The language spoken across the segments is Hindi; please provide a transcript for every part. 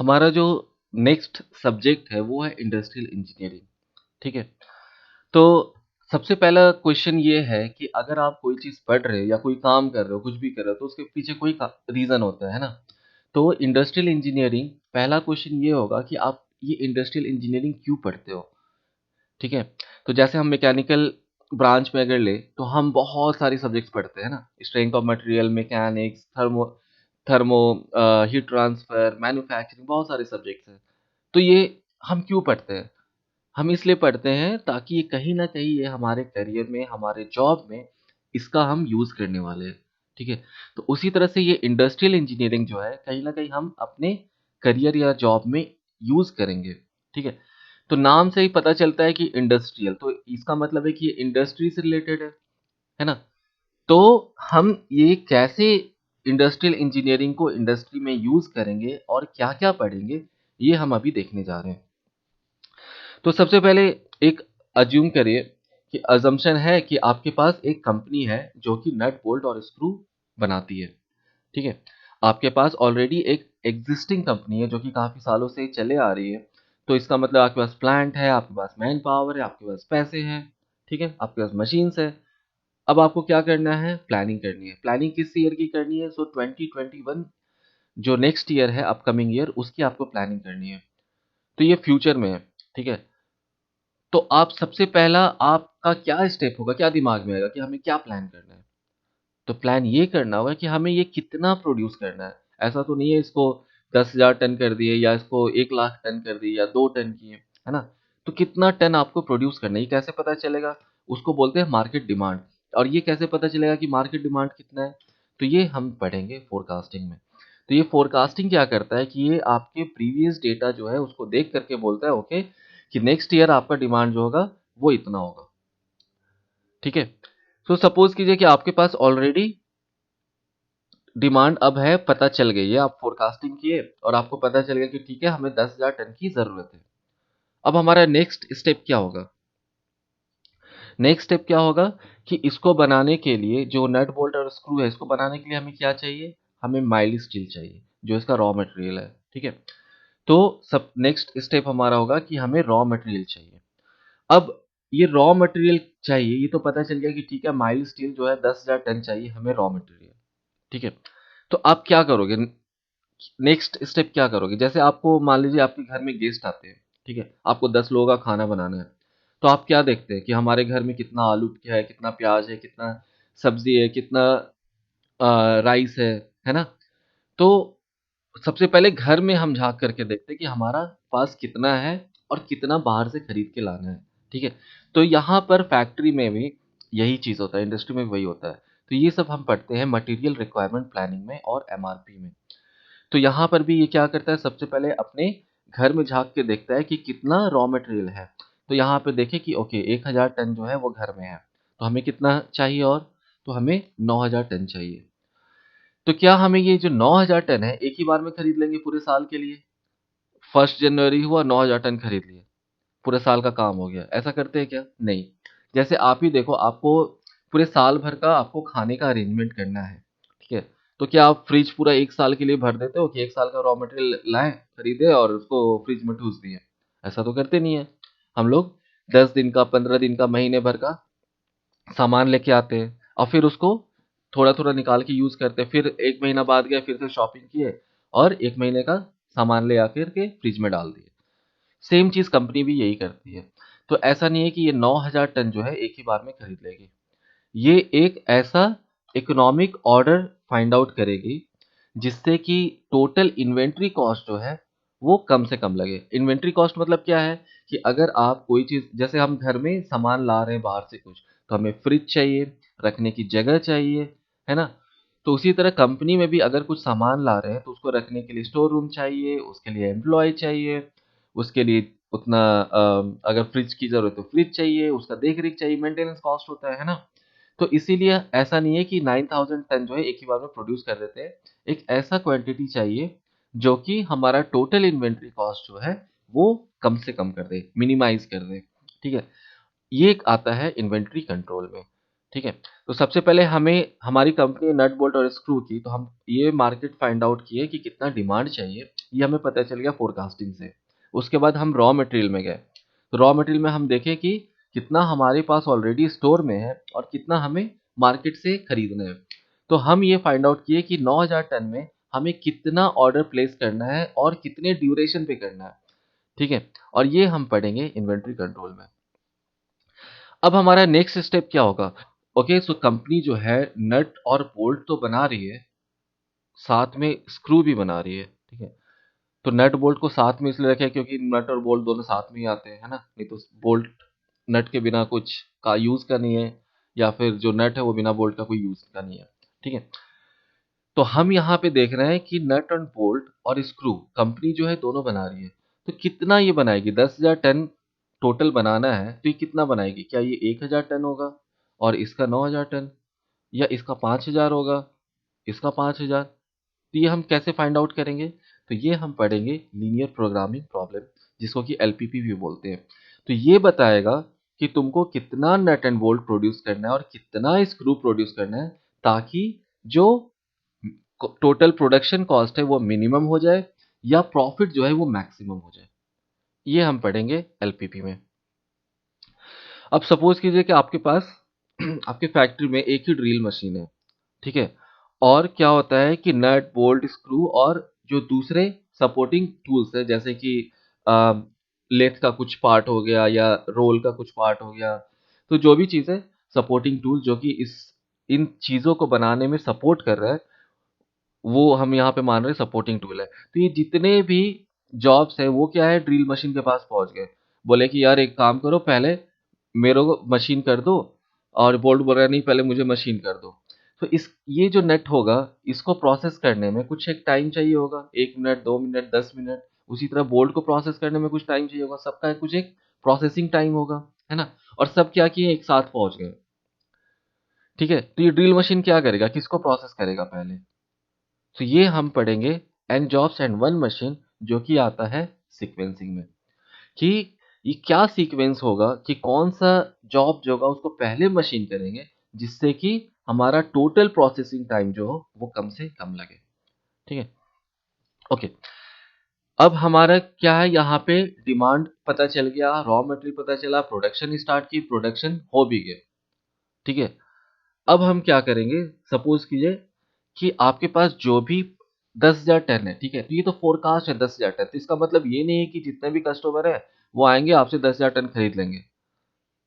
हमारा जो नेक्स्ट सब्जेक्ट है वो है इंडस्ट्रियल इंजीनियरिंग। ठीक है। तो सबसे पहला क्वेश्चन ये है कि अगर आप कोई चीज़ पढ़ रहे हो या कोई काम कर रहे हो, कुछ भी कर रहे हो, तो उसके पीछे कोई रीज़न होता है ना? तो इंडस्ट्रियल इंजीनियरिंग पहला क्वेश्चन ये होगा कि आप ये इंडस्ट्रियल इंजीनियरिंग क्यों पढ़ते हो? ठीक है। तो जैसे हम मैकेनिकल ब्रांच में अगर ले तो हम बहुत सारी सब्जेक्ट्स पढ़ते हैं ना, strength of material, mechanics, thermo thermo heat transfer, manufacturing, बहुत सारे सब्जेक्ट्स हैं। तो ये हम क्यों पढ़ते हैं? हम इसलिए पढ़ते हैं ताकि ये कहीं न कहीं ये हमारे करियर में, हमारे जॉब में इसका हम यूज़ करने वाले हैं। ठीक है? तो उसी तरह से ये इंडस्ट्रियल इंजीनियरिंग जो है, कहीं न कहीं हम अपने करियर या जॉब में यूज़ करेंगे। ठीक है? तो नाम से ही पता चलता है कि इंडस्ट्रियल, तो इसका मतलब है कि ये इंडस्ट्री से रिलेटेड है ना? तो हम ये कैसे इंडस्ट्रियल इंजीनियरिंग को इंडस्ट्री में यूज़ करेंगे और क्या-क्या पढ़ेंगे, ये हम अभी देखने जा रहे हैं। तो सबसे पहले एक अज्यूम करिए कि अज़म्पशन है कि आपके पास एक कंपनी है जो कि नट, बोल्ट और स्क्रू बनाती है। ठीक है? आपके पास ऑलरेडी एक एग्ज़िस्टिंग कंपनी है जो कि काफ़ी सालों से चले आ रही है। तो इसका मतलब आपके पास प्लांट है, आपके पास मैन पावर है, आपके पास पैसे हैं, ठीक है? आपके पास मशीन्स है। अब आपको क्या करना है? प्लानिंग करनी है। प्लानिंग किस ईयर की करनी है? सो 2021 जो नेक्स्ट ईयर है, अपकमिंग ईयर, उसकी आपको प्लानिंग करनी है। तो ये फ्यूचर में है, ठीक है? तो आप सबसे पहला आपका क्या स्टेप होगा, क्या दिमाग में आएगा कि हमें क्या प्लान करना है? तो प्लान ये करना होगा कि हमें ये कितना प्रोड्यूस करना है। ऐसा तो नहीं है इसको 10,000 टन कर दिए या इसको 1 लाख टन कर दिए या 2 टन किए, है ना? तो कितना टन आपको प्रोड्यूस करना है, ये कैसे पता चलेगा? उसको बोलते हैं मार्केट डिमांड। और ये कैसे पता चलेगा कि मार्केट डिमांड कितना है? तो ये हम पढ़ेंगे फोरकास्टिंग में। तो ये फोरकास्टिंग क्या करता है कि ये आपके प्रीवियस डेटा जो है उसको देख करके बोलता है ओके कि नेक्स्ट ईयर आपका डिमांड जो होगा वो इतना होगा। ठीक है? तो सपोज़ कीजिए कि आपके पास ऑलरेडी डिमांड अब है, पता चल गई है, आप फोरकास्टिंग किए और आपको पता चल गया कि ठीक है, हमें 10,000 टन की ज़रूरत है। अब हमारा नेक्स्ट स्टेप क्या होगा? नेक्स्ट स्टेप क्या होगा कि इसको बनाने के लिए जो नट बोल्ट और स्क्रू है, इसको बनाने के लिए हमें क्या चाहिए? हमें माइल्ड स्टील चाहिए, जो इसका रॉ मटेरियल है। ठीक है? तो सब नेक्स्ट स्टेप हमारा होगा कि हमें रॉ मटेरियल चाहिए। अब ये रॉ मटेरियल चाहिए, ये तो पता चल गया कि ठीक है, माइल्ड स्टील जो है 10,000 टन चाहिए हमें रॉ मटेरियल। ठीक है? तो आप क्या करोगे? नेक्स्ट स्टेप क्या करोगे? जैसे आपको मान लीजिए आपके घर में गेस्ट आते हैं, ठीक है? आपको 10 लोगों का खाना बनाना है। तो आप क्या देखते हैं कि हमारे घर में कितना आलू क्या है, कितना प्याज है, कितना सब्जी है, कितना राइस है ना? तो सबसे पहले घर में हम झाँक करके देखते हैं कि हमारा पास कितना है और कितना बाहर से खरीद के लाना है, ठीक है? तो यहाँ पर फैक्ट्री में भी यही चीज़ होता है, इंडस्ट्री में भी वही होता है। तो ये सब हम पढ़ते हैं मटीरियल रिक्वायरमेंट प्लानिंग में और एमआरपी में। तो यहाँ पर भी ये क्या करता है, सबसे पहले अपने घर में झाँक के देखता है कि कितना रॉ मटेरियल है। तो यहाँ पे देखें कि ओके 1000 टन जो है वो घर में है। तो हमें कितना चाहिए और? तो हमें 9000 टन चाहिए। तो क्या हमें ये जो 9000 टन है एक ही बार में खरीद लेंगे पूरे साल के लिए? 1 जनवरी हुआ 9000 टन खरीद लिए, पूरे साल का काम हो गया। ऐसा करते हैं क्या? नहीं। जैसे आप ही देखो, आपको पूरे साल भर का आपको खाने का अरेंजमेंट करना है, ठीक है? तो क्या आप फ्रिज पूरा 1 साल के लिए भर देते हो कि 1 साल का रॉ मटेरियल लाए, खरीदे और उसको फ्रिज में ठूस दिए? ऐसा तो करते नहीं है। हम लोग 10 दिन का, 15 दिन का, महीने भर का सामान लेके आते हैं और फिर उसको थोड़ा-थोड़ा निकाल के यूज़ करते हैं। फिर 1 महीना बाद गए, फिर से शॉपिंग किए और 1 महीने का सामान ले आकर के फ्रिज में डाल दिए। सेम चीज़ कंपनी भी यही करती है। तो ऐसा नहीं है कि ये 9000 टन जो है एक ही बार में खरीद लेगी। ये एक ऐसा इकोनॉमिक ऑर्डर फाइंड आउट करेगी जिससे कि टोटल इन्वेंटरी कॉस्ट जो है वो कम से कम लगे। इन्वेंटरी कॉस्ट मतलब क्या है कि अगर आप कोई चीज़, जैसे हम घर में सामान ला रहे हैं बाहर से कुछ, तो हमें फ्रिज चाहिए, रखने की जगह चाहिए, है ना? तो उसी तरह कंपनी में भी अगर कुछ सामान ला रहे हैं तो उसको रखने के लिए स्टोर रूम चाहिए, उसके लिए एम्प्लॉयी चाहिए, उसके लिए उतना अगर फ्रिज की ज़रूरत है तो फ्रिज चाहिए, उसका देख-रेख चाहिए, मेंटेनेंस कॉस्ट होता है ना? तो इसीलिए ऐसा नहीं है कि 9000 टन जो है एक ही बार में प्रोड्यूस कर देते हैं। एक ऐसा क्वांटिटी चाहिए जो कि हमारा टोटल इन्वेंटरी कॉस्ट जो है वो कम से कम कर दे, मिनिमाइज़ कर दे, ठीक है? ये एक आता है इन्वेंटरी कंट्रोल में। ठीक है। तो सबसे पहले हमें हमारी कंपनी नट बोल्ट और स्क्रू की, तो हम ये मार्केट फाइंड आउट किए कि कितना डिमांड चाहिए, ये हमें पता चल गया फोरकास्टिंग से। उसके बाद हम रॉ मटेरियल में गए, तो रॉ मटेरियल में हम देखें कि कितना हमारे पास ऑलरेडी स्टोर में है और कितना हमें मार्केट से खरीदना है। तो हम ये फाइंड आउट किए कि 9000 टन में हमें कितना ऑर्डर प्लेस करना है और कितने ड्यूरेशन पे करना है। ठीक है, और ये हम पढ़ेंगे इन्वेंट्री कंट्रोल में। अब हमारा नेक्स्ट स्टेप क्या होगा? ओके, सो कंपनी जो है नट और बोल्ट तो बना रही है, साथ में स्क्रू भी बना रही है। ठीक है, तो नट बोल्ट को साथ में इसलिए रखे क्योंकि नट और बोल्ट दोनों साथ में ही आते हैं, है ना? नहीं तो बोल्ट नट के बिना कुछ का यूज का नहीं है, या फिर जो नट है वो बिना बोल्ट का कोई यूज का नहीं है। ठीक है, तो हम यहाँ पे देख रहे हैं कि नट एंड बोल्ट और स्क्रू कंपनी जो है दोनों बना रही है। तो कितना ये बनाएगी? 10,000 टन टोटल बनाना है, तो ये कितना बनाएगी? क्या ये 1,000 टन होगा और इसका 9,000 टन, या इसका 5,000 होगा, इसका 5,000? तो ये हम कैसे फाइंड आउट करेंगे? तो ये हम पढ़ेंगे लीनियर प्रोग्रामिंग प्रॉब्लम, जिसको कि एलपीपी भी बोलते हैं। तो ये बताएगा कि तुमको कितना नट एंड बोल्ट प्रोड्यूस करना है और कितना स्क्रू प्रोड्यूस करना है, ताकि जो टोटल प्रोडक्शन कॉस्ट है वो मिनिमम हो जाए या प्रॉफिट जो है वो मैक्सिमम हो जाए। ये हम पढ़ेंगे एलपीपी में। अब सपोज कीजिए कि आपके पास आपके फैक्ट्री में एक ही ड्रिल मशीन है। ठीक है, और क्या होता है कि नट बोल्ट स्क्रू और जो दूसरे सपोर्टिंग टूल्स है, जैसे कि लेथ का कुछ पार्ट हो गया या रोल का कुछ पार्ट हो गया, तो जो भी चीज़ है सपोर्टिंग टूल जो कि इस इन चीज़ों को बनाने में सपोर्ट कर रहा है, वो हम यहाँ पे मान रहे हैं सपोर्टिंग टूल है। तो ये जितने भी जॉब्स है वो क्या है, ड्रिल मशीन के पास पहुंच गए। बोले कि यार एक काम करो, पहले मेरे को मशीन कर दो, और बोल्ट बोल रहा है नहीं पहले मुझे मशीन कर दो। तो इस ये जो नेट होगा, इसको प्रोसेस करने में कुछ एक टाइम चाहिए होगा, 1 मिनट, 2 मिनट, 10 मिनट। उसी तरह बोल्ट को प्रोसेस करने में कुछ टाइम चाहिए होगा, सबका कुछ एक प्रोसेसिंग टाइम होगा, है ना? और सब क्या किए, एक साथ पहुंच गए। ठीक है, तो ये ड्रिल मशीन क्या करेगा, किसको प्रोसेस करेगा पहले? तो ये हम पढ़ेंगे n jobs and one machine, जो कि आता है सीक्वेंसिंग में, कि ये क्या सीक्वेंस होगा कि कौन सा जॉब जो होगा उसको पहले मशीन करेंगे, जिससे कि हमारा टोटल प्रोसेसिंग टाइम जो हो वो कम से कम लगे। ठीक है, ओके। अब हमारा क्या है, यहाँ पे डिमांड पता चल गया, रॉ मटेरियल पता चला, प्रोडक्शन स्टार्ट की, प्रोडक्शन हो भी गए। ठीक है, अब हम क्या करेंगे, सपोज कीजिए कि आपके पास जो भी 10,000 टन है। ठीक है, तो ये तो फोरकास्ट है 10,000 टन, तो इसका मतलब ये नहीं है कि जितने भी कस्टमर है वो आएंगे आपसे 10,000 टन खरीद लेंगे।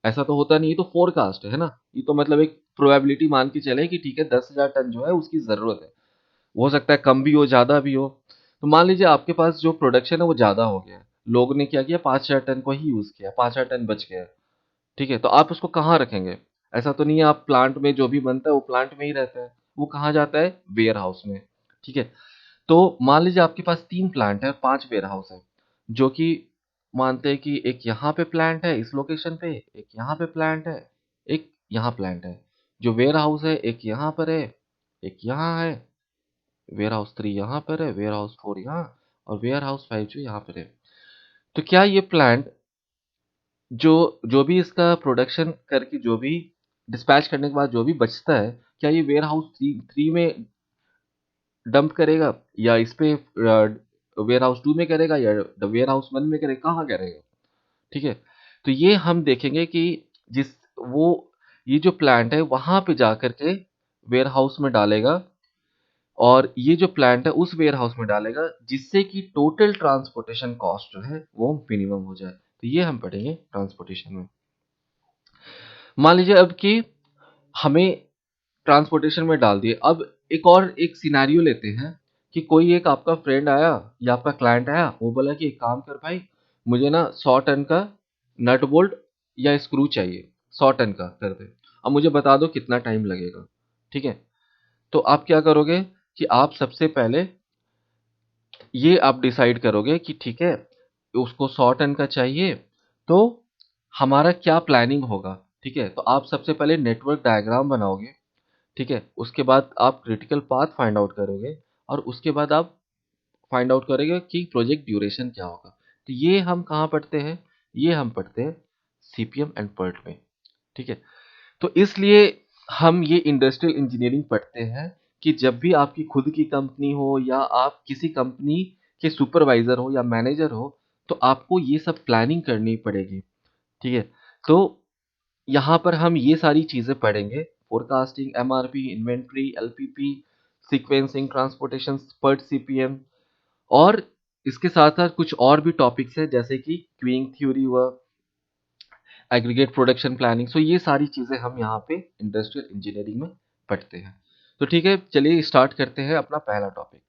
ऐसा तो होता नहीं, ये तो फोरकास्ट है ना। ये तो मतलब एक प्रोबेबिलिटी मान के चले कि ठीक है 10,000 टन जो है उसकी जरूरत है, हो सकता है कम भी हो ज्यादा भी हो। तो मान लीजिए आपके पास जो प्रोडक्शन है वो ज्यादा हो गया है, लोगों ने क्या किया, 5,000 टन को ही यूज किया, 5,000 टन बच गया। ठीक है, तो आप उसको कहाँ रखेंगे? ऐसा तो नहीं है आप प्लांट में जो भी बनता है वो प्लांट में ही रहता है, वो कहाँ जाता है, वेयर हाउस में। ठीक है, तो मान लीजिए आपके पास 3 प्लांट है और 5 वेयर हाउस है, जो कि मानते हैं कि एक यहाँ पे प्लांट है इस लोकेशन पे, एक यहाँ पे प्लांट है, एक यहाँ प्लांट है। जो वेयर हाउस है एक यहाँ पर है, एक यहाँ है, वेयर हाउस 3 यहाँ पर है, वेयर हाउस 4 यहाँ, और वेयर हाउस 5 जो यहाँ पर है। तो क्या ये प्लांट जो जो भी इसका प्रोडक्शन करके जो भी डिस्पैच करने के बाद जो भी बचता है, क्या ये वेयर हाउस थ्री में डंप करेगा, या इस पे वेयर हाउस 2 में करेगा, या वेयर हाउस 1 में करेगा, कहाँ करेगा? ठीक है, तो ये हम देखेंगे कि जिस वो ये जो प्लांट है वहां पे जा करके वेयर हाउस में डालेगा, और ये जो प्लांट है उस वेयर हाउस में डालेगा, जिससे कि टोटल ट्रांसपोर्टेशन कॉस्ट जो है वो मिनिमम हो जाए। तो ये हम पढ़ेंगे ट्रांसपोर्टेशन में। मान लीजिए अब कि हमें ट्रांसपोर्टेशन में डाल दिए। अब एक सिनेरियो लेते हैं कि कोई एक आपका फ्रेंड आया या आपका क्लाइंट आया, वो बोला कि एक काम कर भाई, मुझे ना 100 टन का नट बोल्ट या स्क्रू चाहिए, 100 टन का कर दे, अब मुझे बता दो कितना टाइम लगेगा। ठीक है, तो आप क्या करोगे कि आप सबसे पहले ये आप डिसाइड करोगे कि ठीक है उसको 100 टन का चाहिए, तो हमारा क्या प्लानिंग होगा। ठीक है, तो आप सबसे पहले नेटवर्क डायग्राम बनाओगे। ठीक है, उसके बाद आप क्रिटिकल पाथ फाइंड आउट करोगे, और उसके बाद आप फाइंड आउट करोगे कि प्रोजेक्ट ड्यूरेशन क्या होगा। तो ये हम कहाँ पढ़ते हैं, ये हम पढ़ते हैं सीपीएम एंड पर्ट में। ठीक है, तो इसलिए हम ये इंडस्ट्रियल इंजीनियरिंग पढ़ते हैं कि जब भी आपकी खुद की कंपनी हो या आप किसी कंपनी के सुपरवाइजर हो या मैनेजर हो, तो आपको ये सब प्लानिंग करनी पड़ेगी। ठीक है? तो यहाँ पर हम ये सारी चीज़ें पढ़ेंगे, forecasting, MRP, inventory, LPP, sequencing, transportation, PERT CPM, और इसके साथ-साथ कुछ और भी टॉपिक्स हैं जैसे कि क्यूइंग थ्योरी हुआ, एग्रीगेट प्रोडक्शन प्लानिंग। सो ये सारी चीज़ें हम यहाँ पे इंडस्ट्रियल इंजीनियरिंग में पढ़ते हैं। तो ठीक है, चलिए स्टार्ट करते हैं अपना पहला टॉपिक।